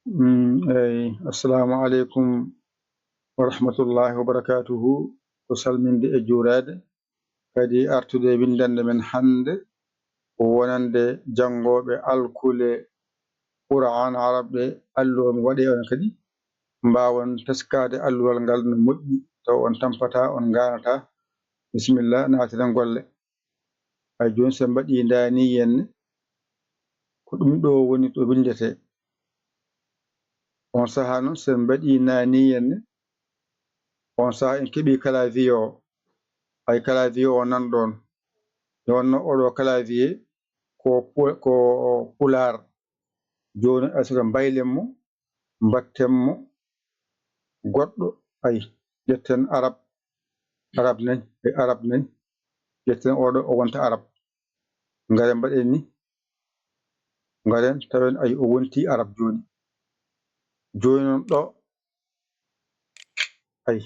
Assalamu alaikum wa rahmatullahi wa barakatuhu. Ko salminde e juurade kadi artude windande men hande wonande jangoɓe alkule Qur'an arabe alluwa mi waɗe on kadi mbawon teskade alluwal ngal no moƴƴi taw on tampata on ganata. Bisimillah, natiren golle. Hay joni sen mbaɗi dani henne ko ɗum ɗo woni to windete. On saha noon sen mbaɗi nani henne on saha en keeɓi clavier o, ay clavier o nan ɗon nonno oɗo clavier ko pular. Joni asika mbaylen mo mbatten mo goɗɗo. Ay ƴetten arab nani e arab nani ƴetten oɗo o wonta arab. Ngaren mbaɗen ni, ngaren tawen ay o wonti arab joni. Joni noon ɗo ay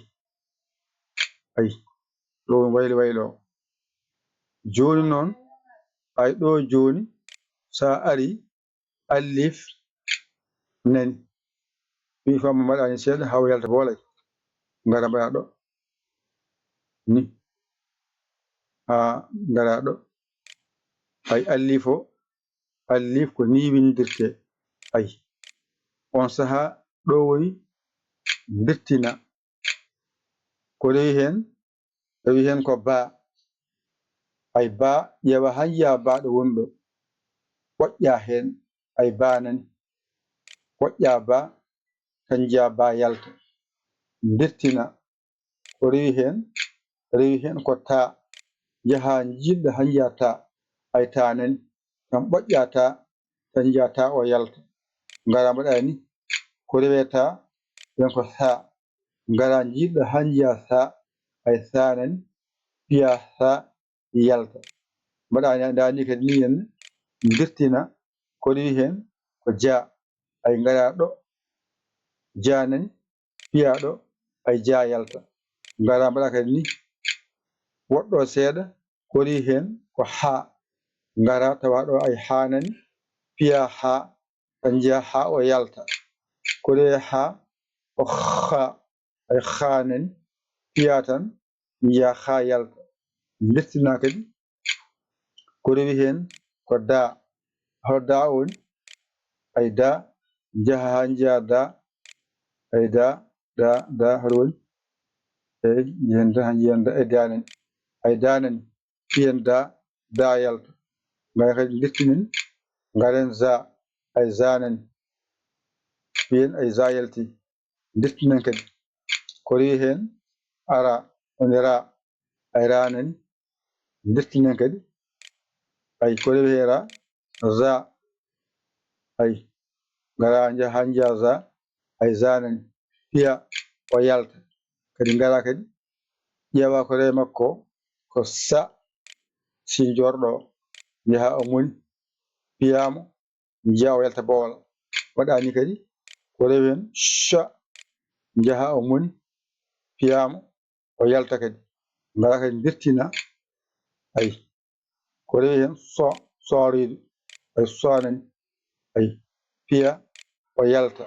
ɗo waylo joni noon ay ɗo joni sa ari alif nani mi famma mbaɗani seeɗa haw yalta bolay ngara mbaɗa ɗo ni ha ngara ɗo. Ay alif ko ni windirte. Ay on saha ɗo woni dirtina ko rewi hen ko ba. Ay ba ƴeewa han yiya ba ɗo woni ɗo ɓoƴƴa hen. Ay ba nani ɓoƴƴa ba tan jiya ba yalta dirtina ko rewi hen ko ta. Jaha jiɗɗo han jiya ta. Ay ta nani tan ɓoƴƴa ta tan jiya ta o yalta. Ngara mbaɗa ni ko rewe ta ɓen ko sa. Ngara jiɗɗo han jiya sa. Ay sa nani piya sa yalta. Mbaɗani dani kadi ni henne dirtina ko rewi hen ko ja. Ay ngara ɗo ja nani piya ɗo ay ja yalta. Ngara mbaɗa kadi ni woɗɗo seeɗa ko rewi hen ko ha. Ngara tawa ɗo ay ha nani piya ha tan jiya ha o yalta. Ko rewe ha ko ha. Ay ha nani piya tan jiya ha yalta. Dirtina kadi ko rewi hen ko da. Hol da woni ay da jaha ha jiya da. Ay da hoɗo woni eyi jihen da han jiyan da e da nani. Ay da nani piyen da yalta. Ngara kadi dirtinin ngaren za. Ay za nani piyen ay za yalti. Dirtinen kadi ko rewi hen ara woni ra. Ay ra nani dirtinen kadi ay ko rewi hen ra za. Ay ngara han jiya za. Ay za nani piya o yalta. Kadi ngara kadi ƴeewa ko rewi makko ko sa. Si jorɗo jaha o moni piyamo jiya o yalta bowal. Waɗani kadi ko rewi hen cha jaha o moni piyamo o yalta kadi. Ngara kadi dirtina ay ko rewi hen sorido. Ay so nani ay piya o yalta.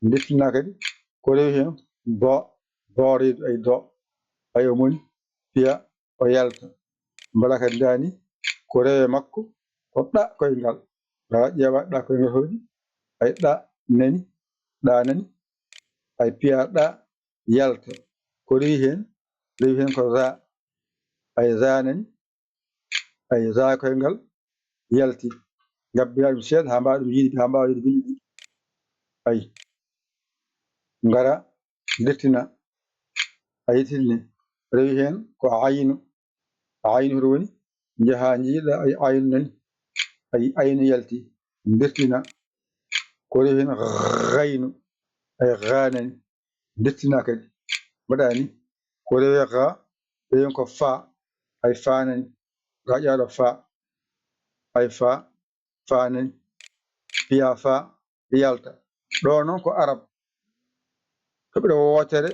Dirtina kadi ko rewi hen borido ay do. Ay o moni piya o yalta. Mbaɗa kadi dani ko rewe makko ko ɗa koyngal. Ngara ƴeewa ɗa koyngal hoɗi ay ɗa nani ay piya ɗa yalta. Ko rewi hen ko za. Ay za nani ay za koyngal yalti. Gabbina ɗum seeɗa ha mbawa yiide bindi ɗi. Ay ngara dirtina ay yittini rewi hen ko aynu. Aynu hoɗo woni jaha jiiɗa ay aynu nani ay aynu yalti. Dirtina ko rewi hen gaynu. Ay ga nani dirtina kadi. Mbaɗa ni ko rewe ga rewi hen ko fa. Ay fa nani ga ƴeewa fa. Ay fa nani piya fa yalta. Ɗo noon ko arab toɓɓere wotere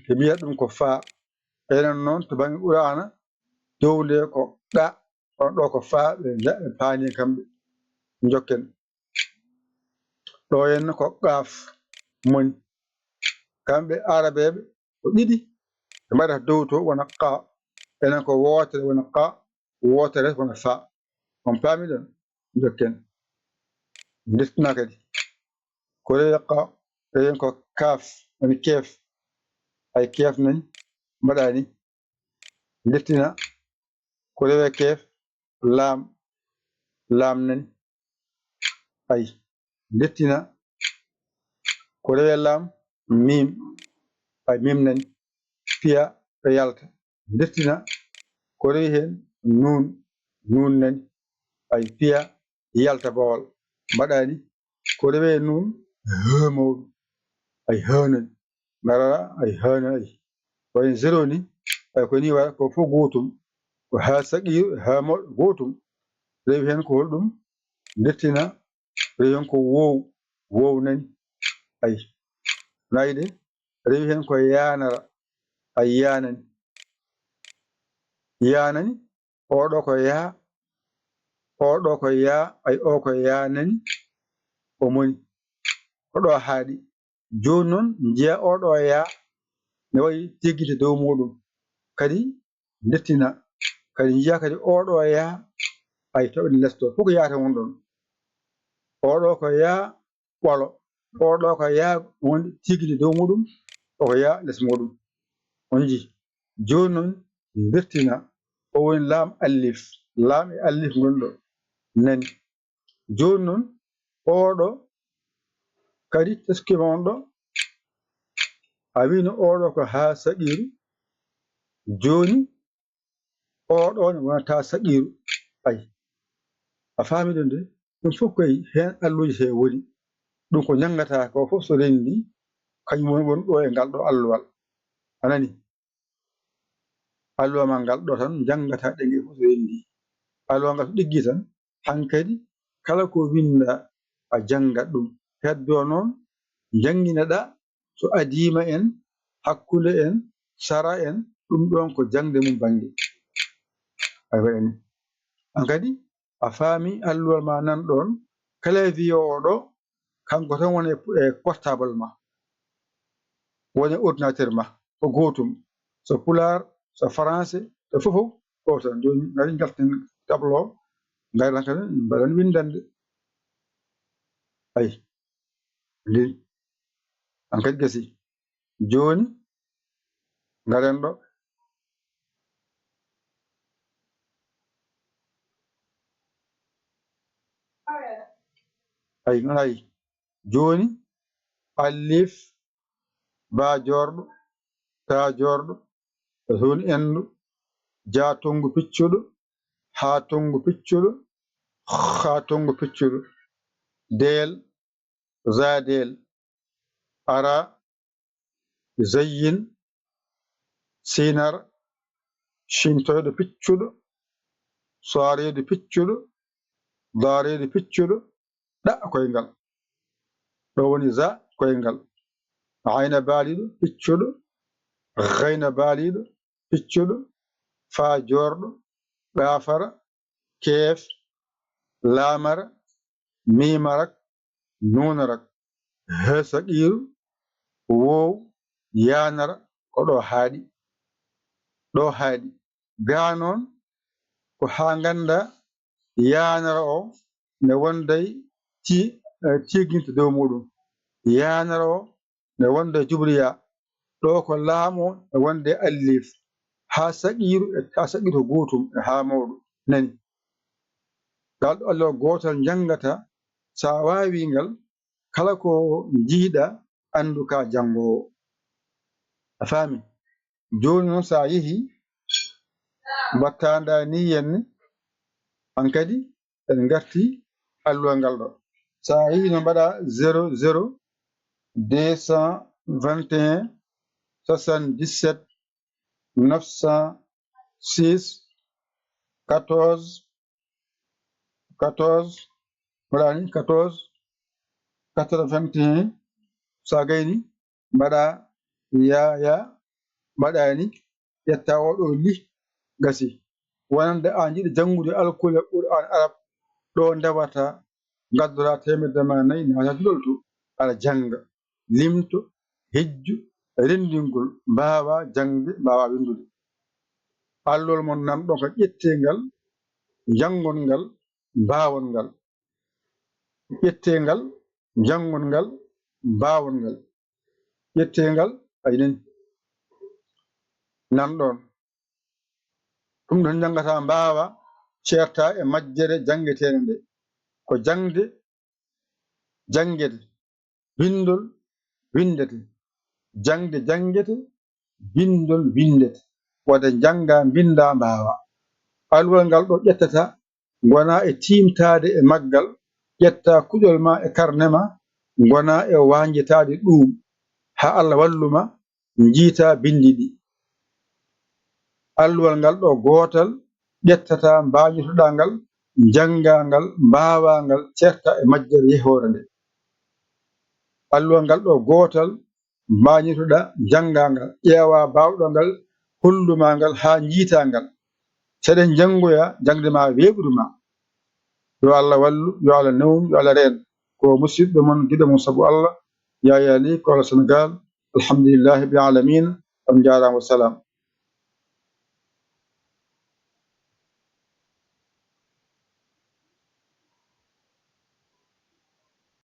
ɓe mbiyata ɗum ko fa. Enen noon to banggue Qur'ana dow nde ko ɗa. On ɗo ko fa ɓe paani kamɓe jokken. ɗo henna ko qaf moni kamɓe arabeɓe ko ɗiɗi ɓe mbaɗata dow to wona qa enen ko wotere wona qa wotere wona fa on paami ɗon dokken deftina kadi ko rewi qa rewen ko kaf woni kef ay kef nani mbaɗani deftina ko rewe kef laam laam nani ay deftina ko rewe laam mim ay mim nani fiya ɗo yalta deftina ko rewi hen nun nun nani ay fiya yalta bawal mbaɗani ko rewe nun mawɗum ay hanani mbaɗa ay hanani ay wayen zéro ni ay ko ni waɗa ko fof gotum ko ha saqiru ha mawɗo gotum rewi hen ko holɗum deftina rewi hen ko wow nani ay nayiɗe rewi hen ko yanara ay yanani yanani oɗo ko ya oɗo ko ya ay o ko yanani o moni oɗo haaɗi joni noon jiya oɗo ya ne wayi teggite dow muɗum kadi deftina kadi jiya kadi oɗo ya ay toɓe lesto fof ko yata won ɗon oɗo ko ya ɓolo oɗo ko ya wonde teggite dow muɗum oko ya less muɗum on ji joni noon deftina o woni laam allif laam e allif gonɗo nani joni noon oɗo kadi teskima on ɗo a wino oɗo ko ha saqiru joni oɗo ne wonata saqiru ay a faami ɗum de ɗum fof koye hen alluji he woni ɗum ko jangata ko fof so rendi kañum woni ɗo e ngal ɗo alluwal anani alluwa ma ngal ɗo tan jangata ɗengue fof so rendi alluwa ngal so ɗiggi tan hankkadi kala ko winda a jangat ɗum heddo noon jangguineɗa so adima en hakkude en sara en ɗum ɗon ko jangde mum banggue ay waɗani an kadi a faami alluwal ma nan ɗon kala wiyowo ɗo kanko tan woni e portable ma woni ordinateur ma ko gotum so pular so français so fofof ko tan joni gari jalten tableau gaylan kadi mbaɗan windande ay ley an kadi gasi joni garen ɗo ay nanayi joni alif ba jorɗo ta jorɗo zone endu ja tongu piccuɗo ha tongu piccuɗo ha tongu piccuɗo del zadel ara zayyin sinar shintoyɗo piccuɗo soaredo piccuɗo daredo piccuɗo ɗa koyngal ɗo woni za koyngal ayna baaliɗo piccuɗo gayna baaliɗo piccuɗo fa jorɗo ɗafara keef laamara mimarak nunarak he saqiru wow yanara ko ɗo haaɗi ga noon ko ha ganda yanara o ne wonday tigguinte dow muɗum yanara o ne wonda jubriya ɗo ko laamo e wonde allif ha saqiru ha saqiru ko gotum e ha mawɗo nani ngal ɗo alluwa gotal jangata sa wawi ngal kala ko jiiɗa andu ka jangowo a faami joni noon sa yeehi mbattanda ni henne an kadi en garti alluwa ngal ɗo sa yeehi no mbaɗa 00 221 77 906 14 14 waɗani 14 81 sa gayni mbaɗa ya mbaɗani ƴetta oɗo li gasi wonande an jiɗi janngude alkule qur'an arab ɗo ndewata ngaddora temedde ma 4 nawata julol to aɗa janga limto hejju rendingol mbawa jangde mbawa windude allol mon nanɗon ko ƴettengal jangol ngal mbawol ngal ƴettengal jangol ngal mbawol ngal ƴettengal ayinani nanɗon ɗum ɗon jangata mbawa ceerta e majjere jangetede nde ko jangde jangete bindol windete jangde jangete bindol windete wade janga binda mbawa alwal ngal ɗo ƴettata gona e timtade e maggal ƴetta kuƴol ma e karnema gona e wanjitade ɗum ha Allah walluma jiita bindi ɗi alluwal ngal ɗo gotal ƴettata mbañotoɗa ngal janga ngal mbawa ngal certa e majjere yehore nde alluwal ngal ɗo gotal mbañotoɗa janga ngal ƴeewa bawɗo ngal holluma ngal ha jiita ngal seɗen jangoya jangde ma weɓruma yo Allah wallu yo Allah newnu yo Allah reen ko musidɗo mon giɗo mon saabu Allah Yaya Ly Kola Sénégal alhamdulillahi rabbil alamin on jarama salam